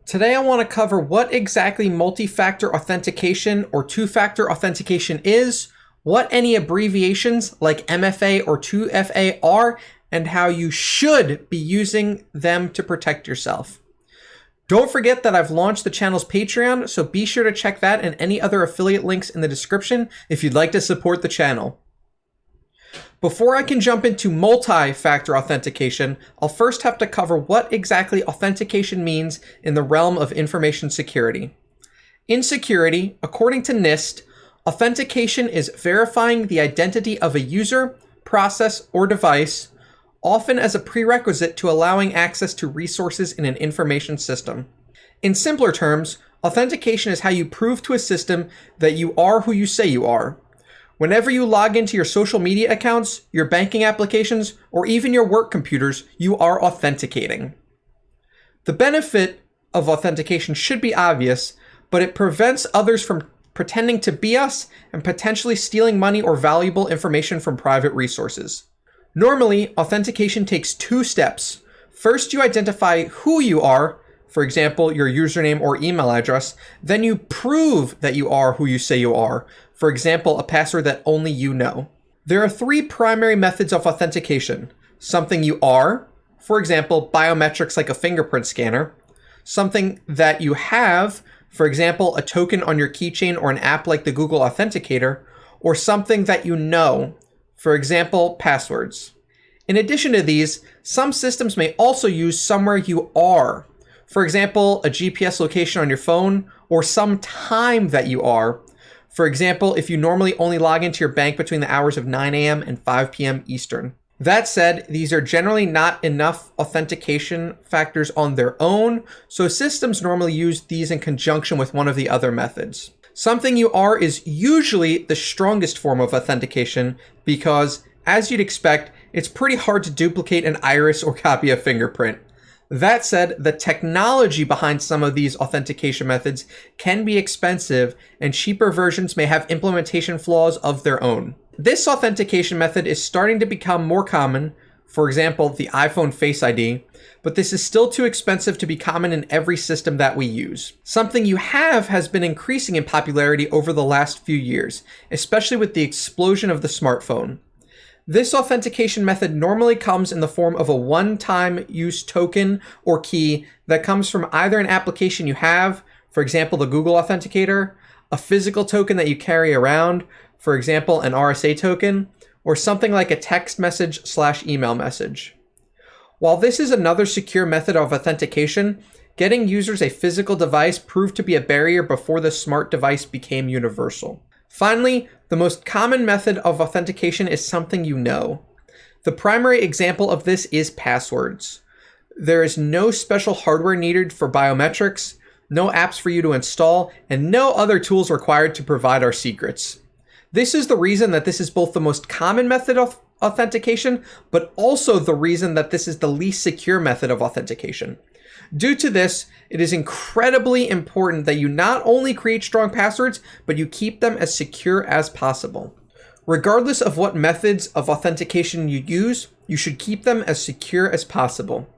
Today I want to cover what exactly multi-factor authentication or two-factor authentication is, what any abbreviations like MFA or 2FA are, and how you should be using them to protect yourself. Don't forget that I've launched the channel's Patreon, so be sure to check that and any other affiliate links in the description if you'd like to support the channel. Before I can jump into multi-factor authentication, I'll first have to cover what exactly authentication means in the realm of information security. In security, according to NIST, authentication is verifying the identity of a user, process, or device, often as a prerequisite to allowing access to resources in an information system. In simpler terms, authentication is how you prove to a system that you are who you say you are. Whenever you log into your social media accounts, your banking applications, or even your work computers, you are authenticating. The benefit of authentication should be obvious, but it prevents others from pretending to be us and potentially stealing money or valuable information from private resources. Normally, authentication takes two steps. First, you identify who you are, for example, your username or email address. Then you prove that you are who you say you are. For example, a password that only you know. There are three primary methods of authentication. Something you are, for example, biometrics like a fingerprint scanner. Something that you have, for example, a token on your keychain or an app like the Google Authenticator. Or something that you know, for example, passwords. In addition to these, some systems may also use somewhere you are. For example, a GPS location on your phone or some time that you are. For example, if you normally only log into your bank between the hours of 9 a.m. and 5 p.m. Eastern. That said, these are generally not enough authentication factors on their own, so systems normally use these in conjunction with one of the other methods. Something you are is usually the strongest form of authentication because, as you'd expect, it's pretty hard to duplicate an iris or copy a fingerprint. That said, the technology behind some of these authentication methods can be expensive, and cheaper versions may have implementation flaws of their own. This authentication method is starting to become more common, for example, the iPhone Face ID, but this is still too expensive to be common in every system that we use. Something you have has been increasing in popularity over the last few years, especially with the explosion of the smartphone. This authentication method normally comes in the form of a one-time use token or key that comes from either an application you have, for example, the Google Authenticator, a physical token that you carry around, for example, an RSA token, or something like a text message/email message. While this is another secure method of authentication, getting users a physical device proved to be a barrier before the smart device became universal. Finally, the most common method of authentication is something you know. The primary example of this is passwords. There is no special hardware needed for biometrics, no apps for you to install, and no other tools required to provide our secrets. This is the reason that this is both the most common method of authentication, but also the reason that this is the least secure method of authentication. Due to this, it is incredibly important that you not only create strong passwords, but you keep them as secure as possible. Regardless of what methods of authentication you use, you should keep them as secure as possible.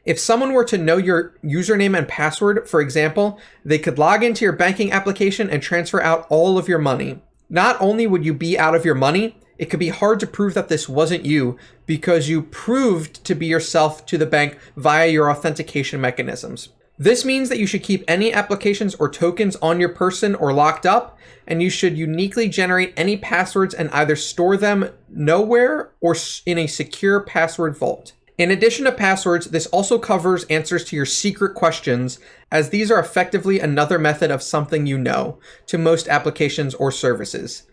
If someone were to know your username and password, for example, they could log into your banking application and transfer out all of your money. Not only would you be out of your money, it could be hard to prove that this wasn't you because you proved to be yourself to the bank via your authentication mechanisms. This means that you should keep any applications or tokens on your person or locked up, and you should uniquely generate any passwords and either store them nowhere or in a secure password vault. In addition to passwords, this also covers answers to your secret questions, as these are effectively another method of something you know to most applications or services.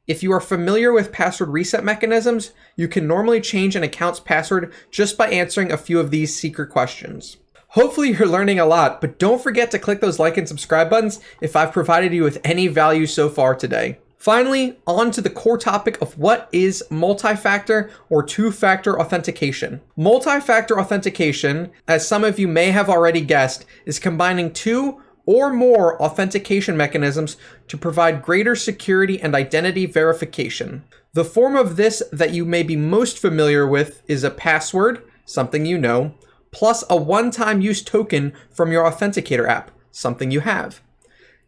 If you are familiar with password reset mechanisms, you can normally change an account's password just by answering a few of these secret questions. Hopefully you're learning a lot, but don't forget to click those like and subscribe buttons if I've provided you with any value so far today. Finally, on to the core topic of what is multi-factor or two-factor authentication. Multi-factor authentication, as some of you may have already guessed, is combining two or more authentication mechanisms to provide greater security and identity verification. The form of this that you may be most familiar with is a password, something you know, plus a one-time use token from your Authenticator app, something you have.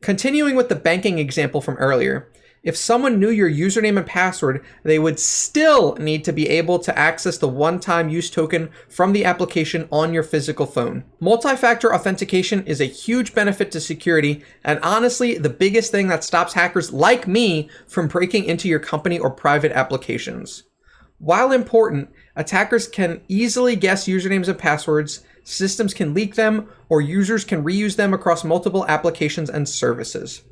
Continuing with the banking example from earlier, if someone knew your username and password, they would still need to be able to access the one-time use token from the application on your physical phone. Multi-factor authentication is a huge benefit to security, and honestly, the biggest thing that stops hackers like me from breaking into your company or private applications. While important, attackers can easily guess usernames and passwords, systems can leak them, or users can reuse them across multiple applications and services.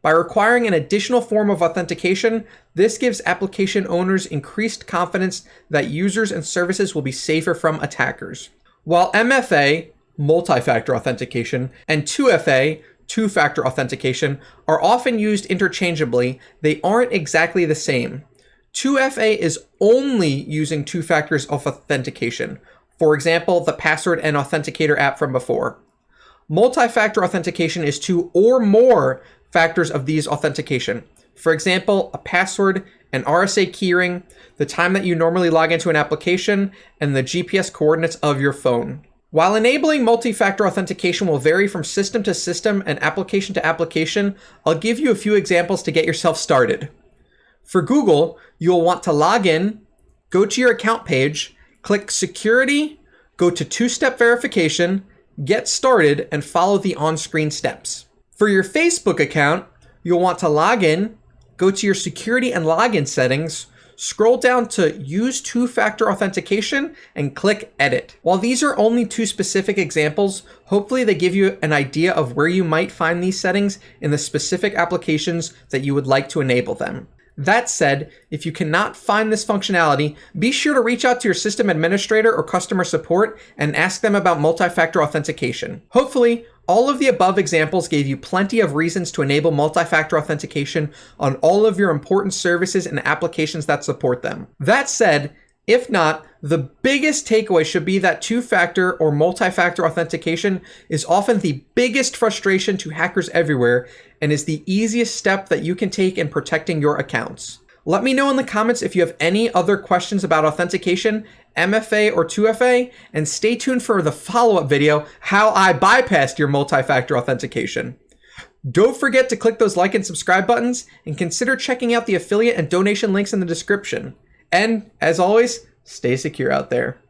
By requiring an additional form of authentication, this gives application owners increased confidence that users and services will be safer from attackers. While MFA, multi-factor authentication, and 2FA, two-factor authentication, are often used interchangeably, they aren't exactly the same. 2FA is only using two factors of authentication. For example, the password and Authenticator app from before. Multi-factor authentication is two or more factors of these authentication. For example, a password, an RSA keyring, the time that you normally log into an application, and the GPS coordinates of your phone. While enabling multi-factor authentication will vary from system to system and application to application, I'll give you a few examples to get yourself started. For Google, you'll want to log in, go to your account page, click Security, go to two-step verification, get started, and follow the on-screen steps. For your Facebook account, you'll want to log in, go to your security and login settings, scroll down to Use Two-Factor Authentication, and click Edit. While these are only two specific examples, hopefully they give you an idea of where you might find these settings in the specific applications that you would like to enable them. That said, if you cannot find this functionality, be sure to reach out to your system administrator or customer support and ask them about multi-factor authentication. Hopefully, all of the above examples gave you plenty of reasons to enable multi-factor authentication on all of your important services and applications that support them. That said, if not, the biggest takeaway should be that two-factor or multi-factor authentication is often the biggest frustration to hackers everywhere and is the easiest step that you can take in protecting your accounts. Let me know in the comments if you have any other questions about authentication, MFA or 2FA, and stay tuned for the follow-up video, how I bypassed your multi-factor authentication. Don't forget to click those like and subscribe buttons, and consider checking out the affiliate and donation links in the description. And, as always, stay secure out there.